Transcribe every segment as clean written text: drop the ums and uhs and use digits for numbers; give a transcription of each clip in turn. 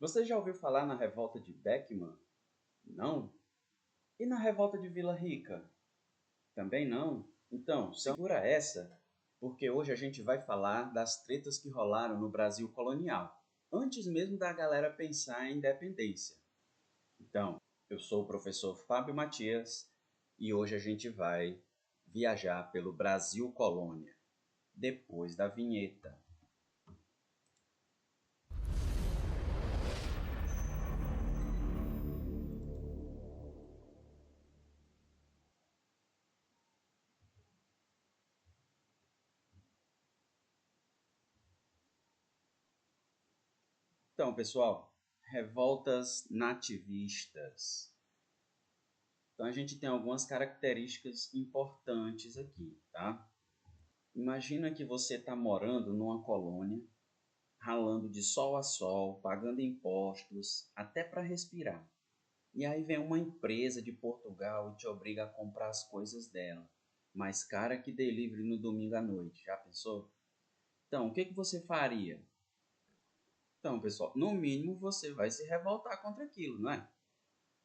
Você já ouviu falar na revolta de Beckman? Não? E na revolta de Vila Rica? Também não? Então, segura essa, porque hoje a gente vai falar das tretas que rolaram no Brasil colonial, antes mesmo da galera pensar em independência. Então, eu sou o professor Fábio Matias e hoje a gente vai viajar pelo Brasil colônia, depois da vinheta. Então, pessoal, revoltas nativistas. Então, a gente tem algumas características importantes aqui, tá? Imagina que você está morando numa colônia, ralando de sol a sol, pagando impostos, até para respirar. E aí vem uma empresa de Portugal e te obriga a comprar as coisas dela. Mais cara que delivery no domingo à noite. Já pensou? Então, o que você faria? Então, pessoal, no mínimo você vai se revoltar contra aquilo, não é?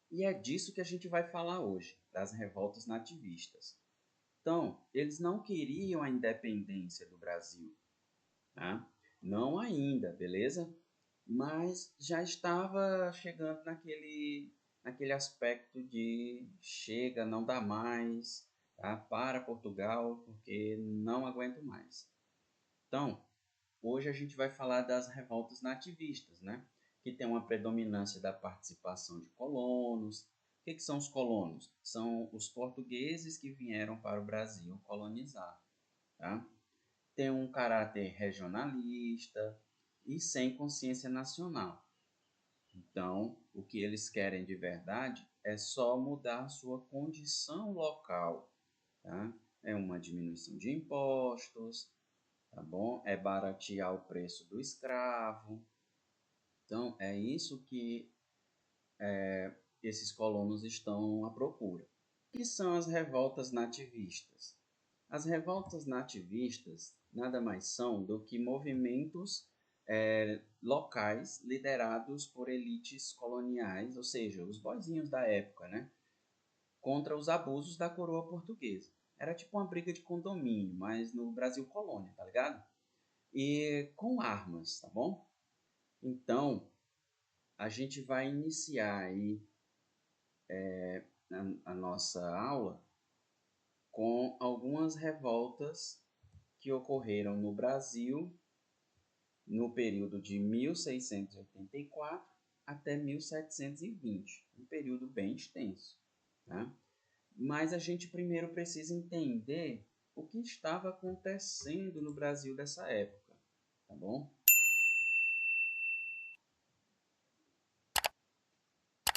E é disso que a gente vai falar hoje, das revoltas nativistas. Então, eles não queriam a independência do Brasil, tá? Não ainda, beleza? Mas já estava chegando naquele aspecto de chega, não dá mais, tá? Para Portugal, porque não aguento mais. Então, hoje a gente vai falar das revoltas nativistas, né? Que tem uma predominância da participação de colonos. O que são os colonos? São os portugueses que vieram para o Brasil colonizar, tá? Tem um caráter regionalista e sem consciência nacional. Então, o que eles querem de verdade é só mudar sua condição local, tá? É uma diminuição de impostos, tá bom? É baratear o preço do escravo. Então, é isso que esses colonos estão à procura. O que são as revoltas nativistas? As revoltas nativistas nada mais são do que movimentos locais liderados por elites coloniais, ou seja, os boizinhos da época, né? Contra os abusos da coroa portuguesa. Era tipo uma briga de condomínio, mas no Brasil colônia, tá ligado? E com armas, tá bom? Então, a gente vai iniciar aí a nossa aula com algumas revoltas que ocorreram no Brasil no período de 1684 até 1720, um período bem extenso, tá? Mas a gente primeiro precisa entender o que estava acontecendo no Brasil dessa época, tá bom?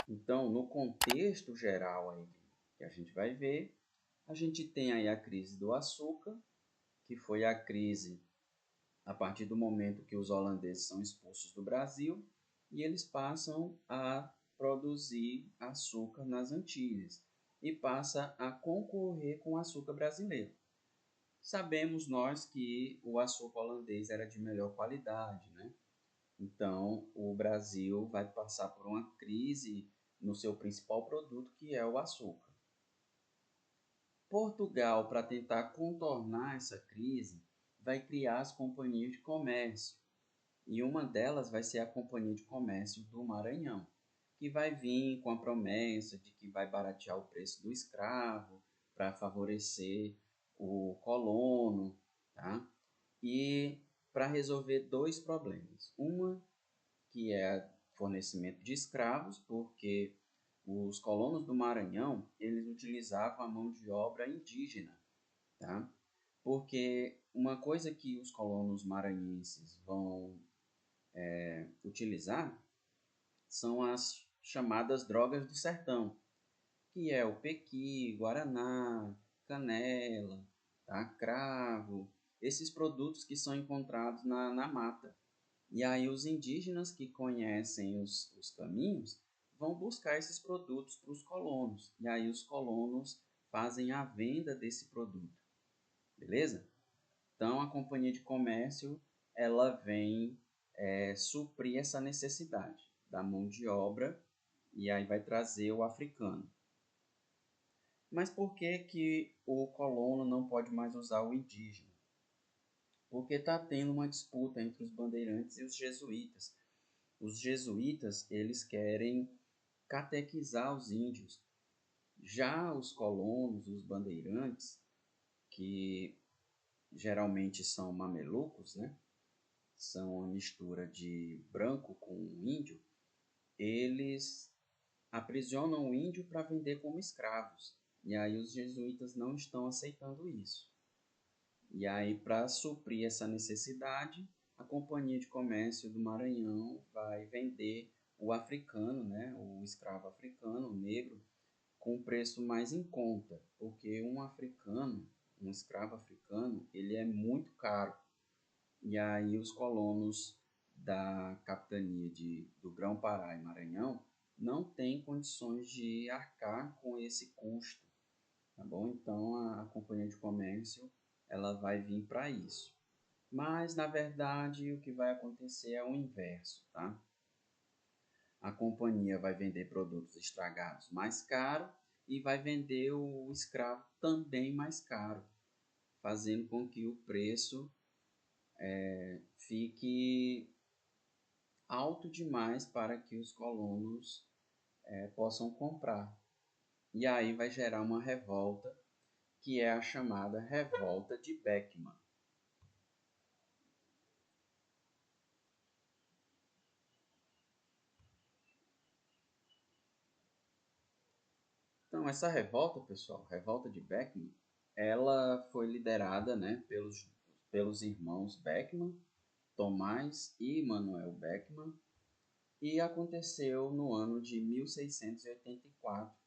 Então, no contexto geral aí que a gente vai ver, a gente tem aí a crise do açúcar, que foi a crise a partir do momento que os holandeses são expulsos do Brasil e eles passam a produzir açúcar nas Antilhas e passa a concorrer com o açúcar brasileiro. Sabemos nós que o açúcar holandês era de melhor qualidade, né? Então, o Brasil vai passar por uma crise no seu principal produto, que é o açúcar. Portugal, para tentar contornar essa crise, vai criar as companhias de comércio. E uma delas vai ser a Companhia de Comércio do Maranhão, que vai vir com a promessa de que vai baratear o preço do escravo para favorecer o colono, tá? E para resolver dois problemas. Uma que é fornecimento de escravos, porque os colonos do Maranhão, eles utilizavam a mão de obra indígena, tá? Porque uma coisa que os colonos maranhenses vão utilizar são as chamadas drogas do sertão, que é o pequi, guaraná, canela, tá? Cravo, esses produtos que são encontrados na mata. E aí os indígenas que conhecem os caminhos vão buscar esses produtos para os colonos. E aí os colonos fazem a venda desse produto. Beleza? Então a companhia de comércio ela vem suprir essa necessidade da mão de obra e aí vai trazer o africano. Mas por que que o colono não pode mais usar o indígena? Porque está tendo uma disputa entre os bandeirantes e os jesuítas. Os jesuítas, eles querem catequizar os índios. Já os colonos, os bandeirantes, que geralmente são mamelucos, né? São uma mistura de branco com índio, eles aprisionam o índio para vender como escravos. E aí os jesuítas não estão aceitando isso. E aí, para suprir essa necessidade, a Companhia de Comércio do Maranhão vai vender o africano, né, o escravo africano, o negro, com um preço mais em conta, porque um africano, um escravo africano, ele é muito caro. E aí os colonos da capitania do Grão-Pará e Maranhão não têm condições de arcar com esse custo, tá bom? Então a Companhia de Comércio ela vai vir para isso. Mas na verdade o que vai acontecer é o inverso, tá? A companhia vai vender produtos estragados mais caro e vai vender o escravo também mais caro, fazendo com que o preço fique alto demais para que os colonos possam comprar. E aí vai gerar uma revolta, que é a chamada Revolta de Beckman. Então, essa revolta, pessoal, Revolta de Beckman, ela foi liderada, né, pelos irmãos Beckman, Tomás e Manuel Beckman, e aconteceu no ano de 1684,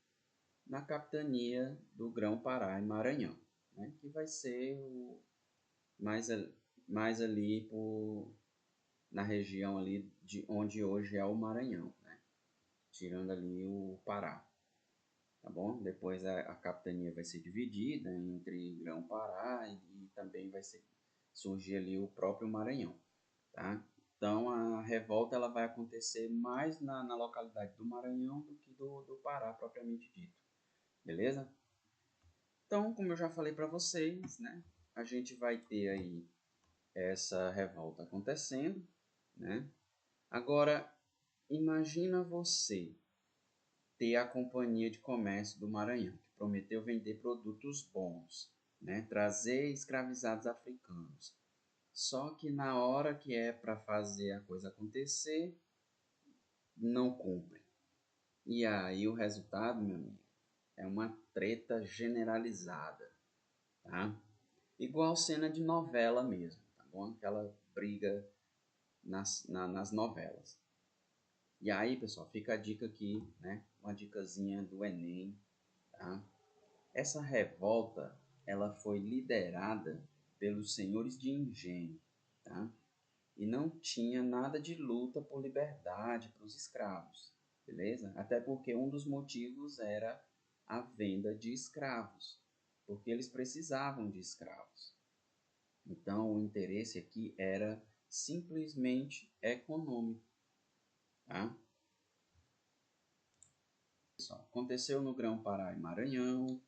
na capitania do Grão-Pará e Maranhão, né, que vai ser mais, mais ali na região ali de onde hoje é o Maranhão, né, tirando ali o Pará. Tá bom? Depois a capitania vai ser dividida entre Grão-Pará e também surgir ali o próprio Maranhão, tá? Então a revolta ela vai acontecer mais na localidade do Maranhão do que do Pará propriamente dito, beleza? Então, como eu já falei para vocês, né? A gente vai ter aí essa revolta acontecendo, né? Agora, imagina você ter a Companhia de Comércio do Maranhão, que prometeu vender produtos bons, né? Trazer escravizados africanos. Só que na hora que é para fazer a coisa acontecer, não cumpre. E aí o resultado, meu amigo, é uma treta generalizada, tá? Igual cena de novela mesmo, tá bom? Aquela briga nas novelas. E aí, pessoal, fica a dica aqui, né? Uma dicasinha do Enem, tá? Essa revolta, ela foi liderada pelos senhores de engenho, tá? E não tinha nada de luta por liberdade para os escravos, beleza? Até porque um dos motivos era a venda de escravos, porque eles precisavam de escravos. Então, o interesse aqui era simplesmente econômico, tá? Aconteceu no Grão-Pará e Maranhão.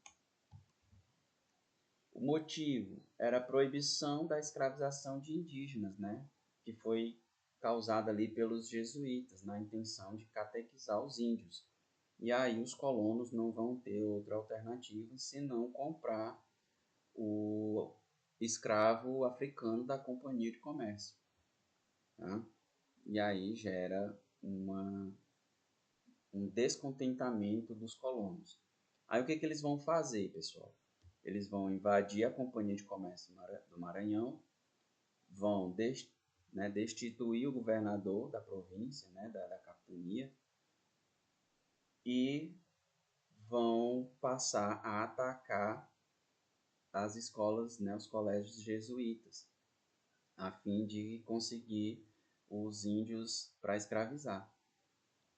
O motivo era a proibição da escravização de indígenas, né? Que foi causada ali pelos jesuítas, na intenção de catequizar os índios. E aí os colonos não vão ter outra alternativa senão comprar o escravo africano da Companhia de Comércio. Tá? E aí gera um descontentamento dos colonos. Aí o que eles vão fazer, pessoal? Eles vão invadir a Companhia de Comércio do Maranhão, vão destituir o governador da província, né, da capitania, e vão passar a atacar as escolas, né, os colégios jesuítas, a fim de conseguir os índios para escravizar.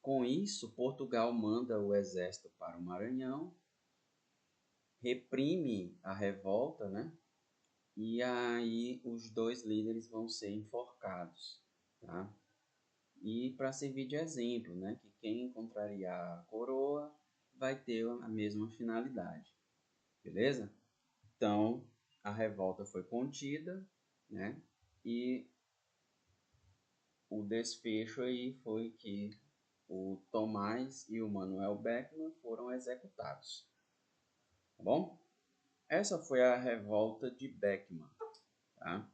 Com isso, Portugal manda o exército para o Maranhão, reprime a revolta, né? E aí os dois líderes vão ser enforcados, tá? E para servir de exemplo, né, que quem encontraria a coroa vai ter a mesma finalidade, beleza? Então, a revolta foi contida, né, e o desfecho aí foi que o Tomás e o Manuel Beckmann foram executados, tá bom? Essa foi a revolta de Beckmann, tá?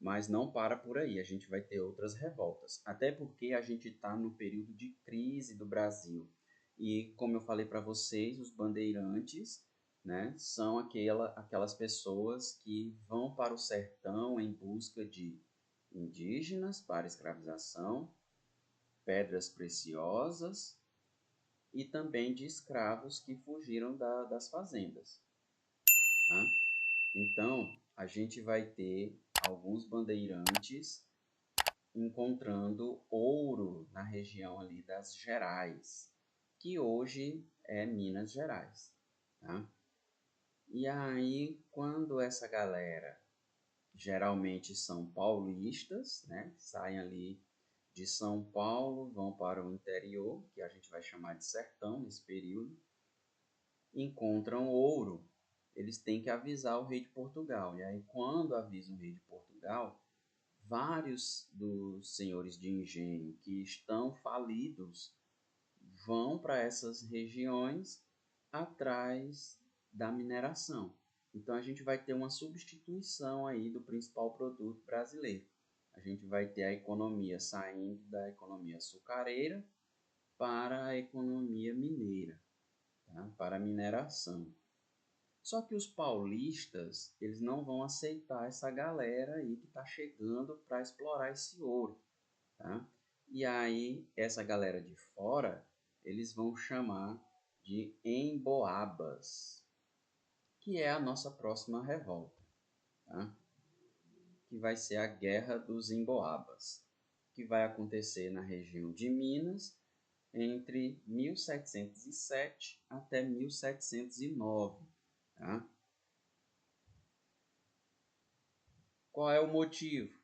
Mas não para por aí, a gente vai ter outras revoltas. Até porque a gente está no período de crise do Brasil. E como eu falei para vocês, os bandeirantes, né, são aquelas pessoas que vão para o sertão em busca de indígenas para escravização, pedras preciosas e também de escravos que fugiram das fazendas. Tá? Então, a gente vai ter alguns bandeirantes encontrando ouro na região ali das Gerais, que hoje é Minas Gerais. Tá? E aí, quando essa galera, geralmente são paulistas, né, saem ali de São Paulo, vão para o interior, que a gente vai chamar de sertão nesse período, encontram ouro, eles têm que avisar o rei de Portugal. E aí, quando avisam o rei de Portugal, vários dos senhores de engenho que estão falidos vão para essas regiões atrás da mineração. Então a gente vai ter uma substituição aí do principal produto brasileiro. A gente vai ter a economia saindo da economia açucareira para a economia mineira, tá? Para a mineração. Só que os paulistas, eles não vão aceitar essa galera aí que está chegando para explorar esse ouro, tá? E aí, essa galera de fora, eles vão chamar de emboabas, que é a nossa próxima revolta, tá? Que vai ser a Guerra dos Emboabas, que vai acontecer na região de Minas entre 1707 até 1709, tá? Qual é o motivo?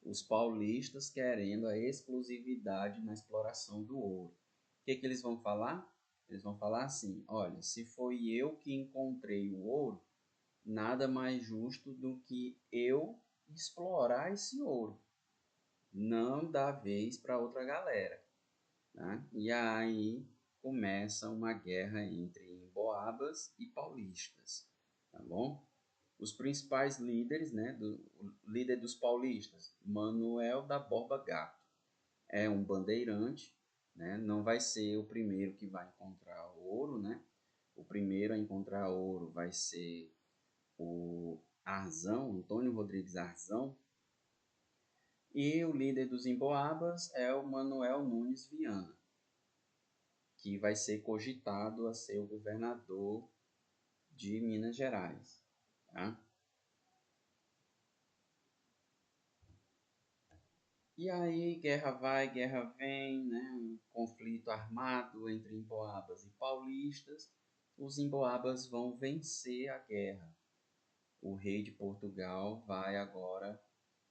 Os paulistas querendo a exclusividade na exploração do ouro. O que eles vão falar? Eles vão falar assim: olha, se foi eu que encontrei o ouro, nada mais justo do que eu explorar esse ouro, não dar vez para outra galera. Tá? E aí começa uma guerra entre emboabas e paulistas, tá bom? Os principais líderes, né, o líder dos paulistas, Manuel da Borba Gato, é um bandeirante, né, não vai ser o primeiro que vai encontrar ouro, né? O primeiro a encontrar ouro vai ser o Arzão, Antônio Rodrigues Arzão, e o líder dos emboabas é o Manuel Nunes Viana, que vai ser cogitado a ser o governador de Minas Gerais, tá? E aí, guerra vai, guerra vem, né? Um conflito armado entre emboabas e paulistas. Os emboabas vão vencer a guerra. O rei de Portugal vai agora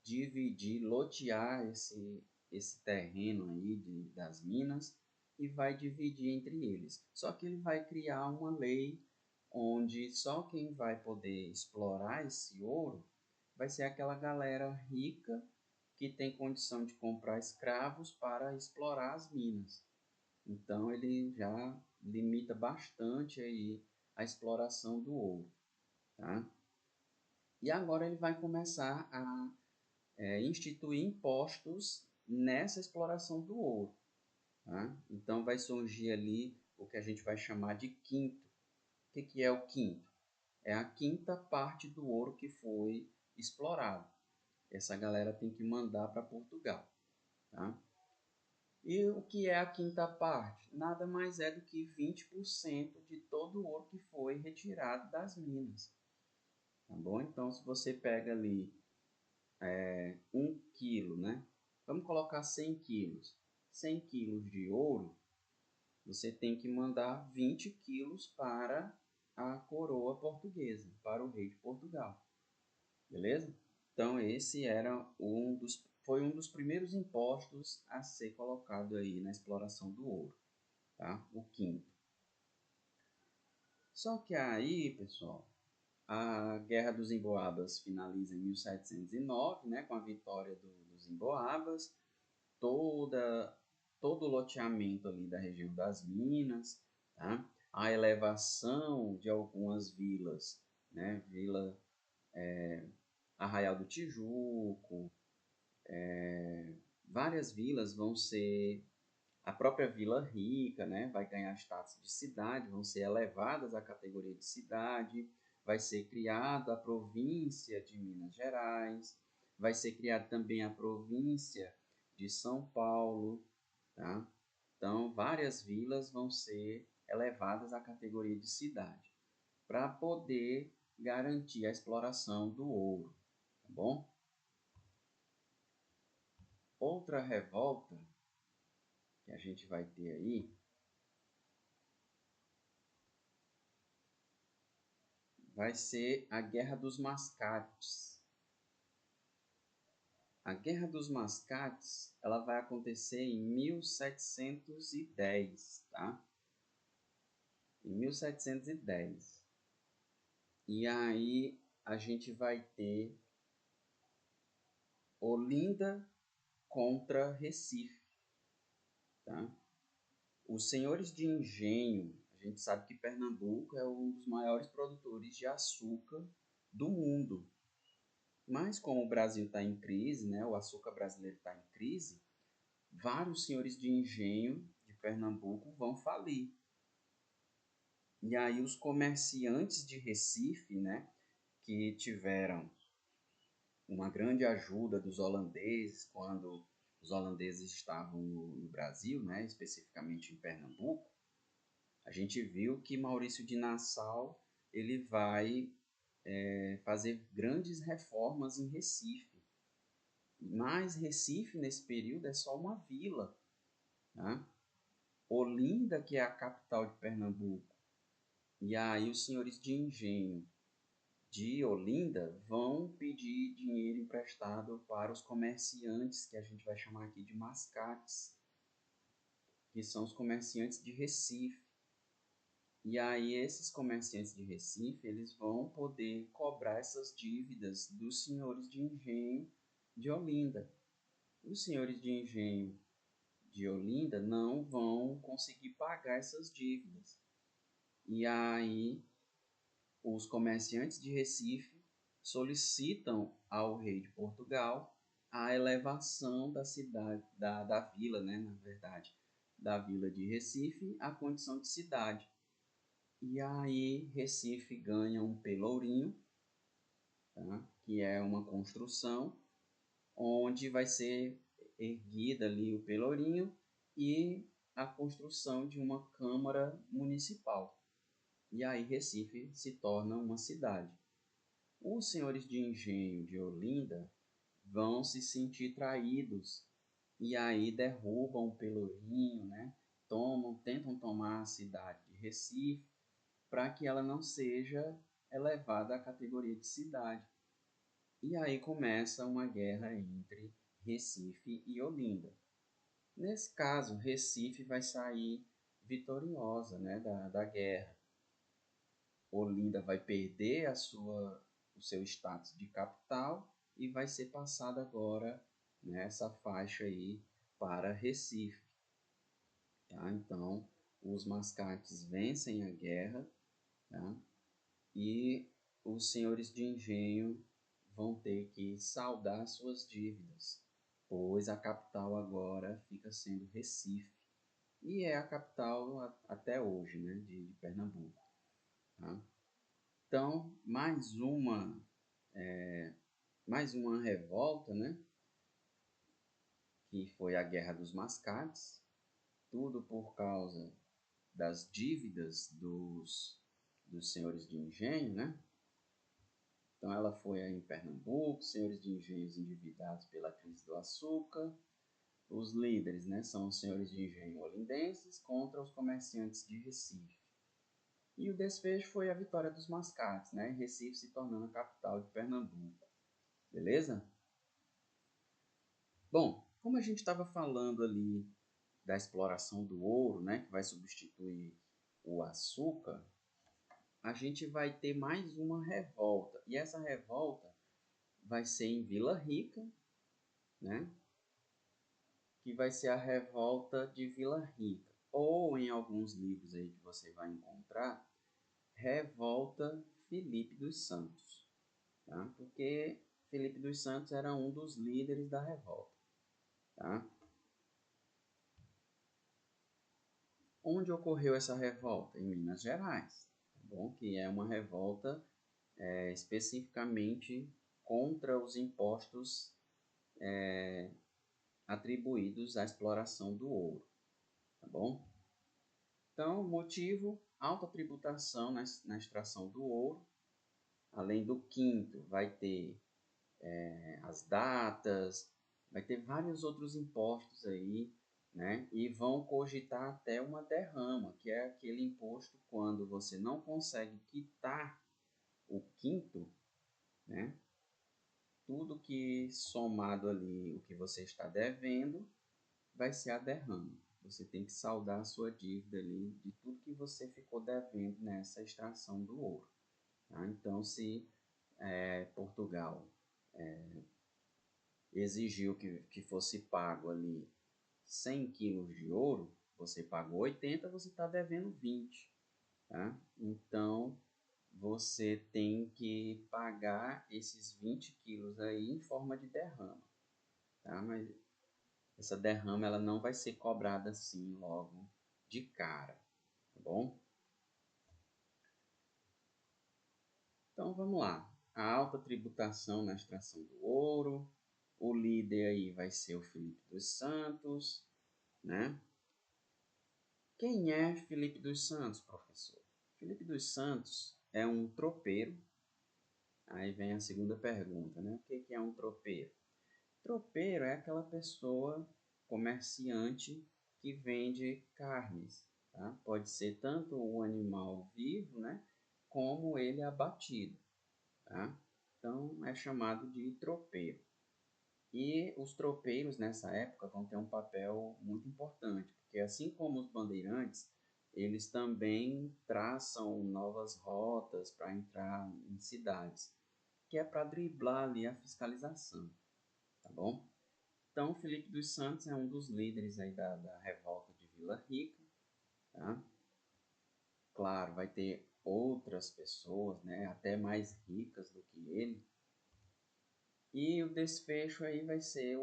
dividir, lotear esse terreno aí das minas e vai dividir entre eles. Só que ele vai criar uma lei onde só quem vai poder explorar esse ouro vai ser aquela galera rica que tem condição de comprar escravos para explorar as minas. Então ele já limita bastante aí a exploração do ouro, tá? E agora ele vai começar a instituir impostos nessa exploração do ouro, tá? Então vai surgir ali o que a gente vai chamar de quinto. O que é o quinto? É a quinta parte do ouro que foi explorado. Essa galera tem que mandar para Portugal, tá? E o que é a quinta parte? Nada mais é do que 20% de todo o ouro que foi retirado das minas, tá bom? Então, se você pega ali 1 quilo, né? Vamos colocar 100 quilos. 100 quilos de ouro, você tem que mandar 20 quilos para a coroa portuguesa, para o rei de Portugal. Beleza? Então, esse era um dos foi um dos primeiros impostos a ser colocado aí na exploração do ouro, tá? O quinto. Só que aí, pessoal, a Guerra dos Emboabas finaliza em 1709, né, com a vitória dos Emboabas, todo o loteamento ali da região das Minas, tá? A elevação de algumas vilas, né, Arraial do Tijuco, várias vilas vão ser, a própria Vila Rica, né, vai ganhar status de cidade, vão ser elevadas à categoria de cidade, vai ser criada a província de Minas Gerais, vai ser criada também a província de São Paulo, tá? Então, várias vilas vão ser elevadas à categoria de cidade, para poder garantir a exploração do ouro, tá bom? Outra revolta que a gente vai ter aí vai ser a Guerra dos Mascates. A Guerra dos Mascates, ela vai acontecer em 1710, tá? Em 1710. E aí a gente vai ter Olinda contra Recife, tá? Os senhores de engenho, a gente sabe que Pernambuco é um dos maiores produtores de açúcar do mundo. Mas como o Brasil está em crise, né, o açúcar brasileiro está em crise, vários senhores de engenho de Pernambuco vão falir. E aí os comerciantes de Recife, né, que tiveram uma grande ajuda dos holandeses quando os holandeses estavam no Brasil, né, especificamente em Pernambuco, a gente viu que Maurício de Nassau ele vai fazer grandes reformas em Recife. Mas Recife, nesse período, é só uma vila. Tá? Olinda, que é a capital de Pernambuco, e aí os senhores de engenho de Olinda vão pedir dinheiro emprestado para os comerciantes, que a gente vai chamar aqui de mascates, que são os comerciantes de Recife. E aí esses comerciantes de Recife, eles vão poder cobrar essas dívidas dos senhores de engenho de Olinda. Os senhores de engenho de Olinda não vão conseguir pagar essas dívidas. E aí os comerciantes de Recife solicitam ao rei de Portugal a elevação da cidade, da vila, né, na verdade, da vila de Recife à condição de cidade. E aí Recife ganha um pelourinho, tá? Que é uma construção onde vai ser erguida ali o pelourinho e a construção de uma câmara municipal. E aí Recife se torna uma cidade. Os senhores de engenho de Olinda vão se sentir traídos e aí derrubam o pelourinho, né? Tentam tomar a cidade de Recife para que ela não seja elevada à categoria de cidade. E aí começa uma guerra entre Recife e Olinda. Nesse caso, Recife vai sair vitoriosa, né, da guerra. Olinda vai perder o seu status de capital e vai ser passada agora nessa faixa aí para Recife. Tá? Então, os mascates vencem a guerra, tá? E os senhores de engenho vão ter que saldar suas dívidas, pois a capital agora fica sendo Recife. E é a capital até hoje, né, de Pernambuco. Tá? Então, mais uma revolta, né, que foi a Guerra dos Mascates, tudo por causa das dívidas dos senhores de engenho, né? Então ela foi aí em Pernambuco, senhores de engenhos endividados pela crise do açúcar. Os líderes, né, são os senhores de engenho olindenses contra os comerciantes de Recife. E o desfecho foi a vitória dos mascates, né, Recife se tornando a capital de Pernambuco. Beleza? Bom, como a gente estava falando ali da exploração do ouro, né, que vai substituir o açúcar, a gente vai ter mais uma revolta. E essa revolta vai ser em Vila Rica, né, que vai ser a revolta de Vila Rica. Ou em alguns livros aí que você vai encontrar, Revolta Filipe dos Santos, tá? Porque Filipe dos Santos era um dos líderes da revolta, tá? Onde ocorreu essa revolta? Em Minas Gerais, tá bom? Que é uma revolta especificamente contra os impostos atribuídos à exploração do ouro, tá bom? Então, motivo, alta tributação na extração do ouro. Além do quinto, vai ter as datas, vai ter vários outros impostos aí, né? E vão cogitar até uma derrama, que é aquele imposto quando você não consegue quitar o quinto, né? Tudo que somado ali, o que você está devendo, vai ser a derrama. Você tem que saldar a sua dívida ali de tudo que você ficou devendo nessa extração do ouro. Tá? Então, se Portugal exigiu que fosse pago ali 100 quilos de ouro, você pagou 80, você está devendo 20. Tá? Então, você tem que pagar esses 20 quilos aí em forma de derrama. Tá? Mas essa derrama ela não vai ser cobrada assim logo de cara. Tá bom? Então, vamos lá. A alta tributação na extração do ouro. O líder aí vai ser o Filipe dos Santos, né? Quem é Filipe dos Santos, professor? Filipe dos Santos é um tropeiro. Aí vem a segunda pergunta, né? O que é um tropeiro? Tropeiro é aquela pessoa, comerciante, que vende carnes, tá? Pode ser tanto o animal vivo, né? Como ele abatido, tá? Então é chamado de tropeiro. E os tropeiros nessa época vão ter um papel muito importante, porque assim como os bandeirantes, eles também traçam novas rotas para entrar em cidades, que é para driblar ali a fiscalização, tá bom? Então, Felipe dos Santos é um dos líderes aí da revolta de Vila Rica, tá? Claro, vai ter outras pessoas, né, até mais ricas do que ele, e o desfecho aí vai ser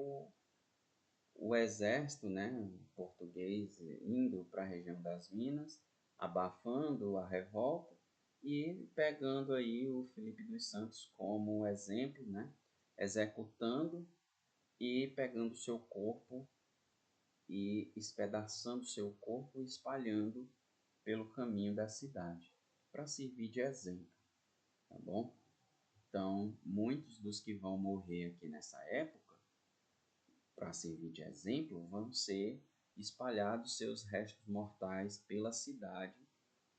o exército, né, português indo para a região das Minas, abafando a revolta e pegando aí o Felipe dos Santos como exemplo, né, executando e pegando seu corpo e espedaçando seu corpo e espalhando pelo caminho da cidade, para servir de exemplo, tá bom? Então, muitos dos que vão morrer aqui nessa época para servir de exemplo, vão ser espalhados seus restos mortais pela cidade,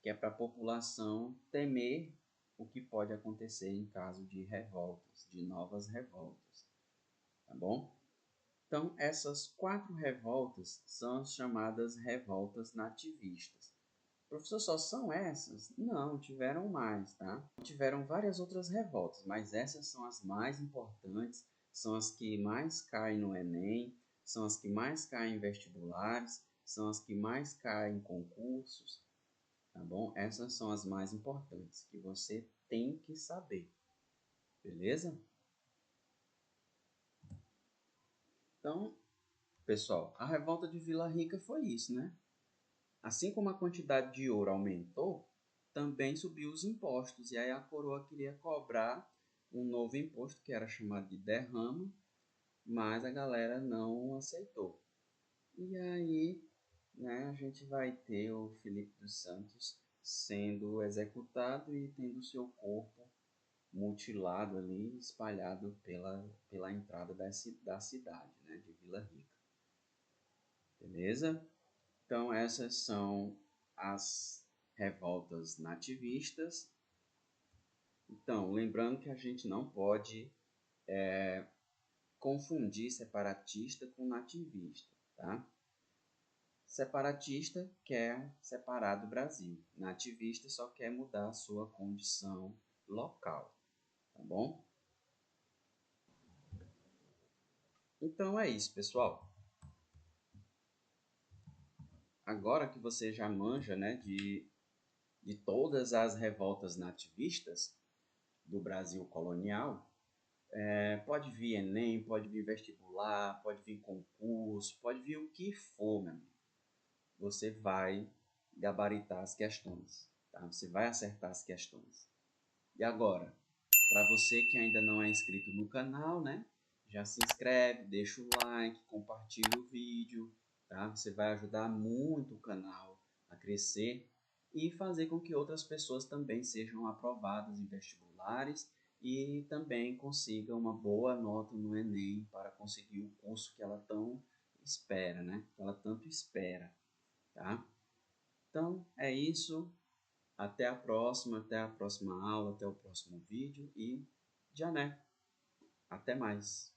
que é para a população temer o que pode acontecer em caso de revoltas, de novas revoltas, tá bom? Então, essas 4 revoltas são as chamadas revoltas nativistas. Professor, só são essas? Não, tiveram mais, tá? Tiveram várias outras revoltas, mas essas são as mais importantes, são as que mais caem no Enem, são as que mais caem em vestibulares, são as que mais caem em concursos, tá bom? Essas são as mais importantes, que você tem que saber, beleza? Então, pessoal, a revolta de Vila Rica foi isso, né? Assim como a quantidade de ouro aumentou, também subiu os impostos. E aí a coroa queria cobrar um novo imposto, que era chamado de derrama, mas a galera não aceitou. E aí, né, a gente vai ter o Filipe dos Santos sendo executado e tendo seu corpo mutilado ali, espalhado pela entrada da cidade, né, de Vila Rica. Beleza? Então, essas são as revoltas nativistas. Então, lembrando que a gente não pode confundir separatista com nativista, tá? Separatista quer separar do Brasil. Nativista só quer mudar a sua condição local, tá bom? Então é isso, pessoal. Agora que você já manja, né, de todas as revoltas nativistas do Brasil colonial, pode vir Enem, pode vir vestibular, pode vir concurso, pode vir o que for, meu amigo. Você vai gabaritar as questões, tá? Você vai acertar as questões. E agora, para você que ainda não é inscrito no canal, né? Já se inscreve, deixa o like, compartilha o vídeo, tá? Você vai ajudar muito o canal a crescer e fazer com que outras pessoas também sejam aprovadas em vestibulares e também consigam uma boa nota no Enem para conseguir o curso que ela tão espera, né? Que ela tanto espera, tá? Então, é isso. Até a próxima aula, até o próximo vídeo e já né? Até mais.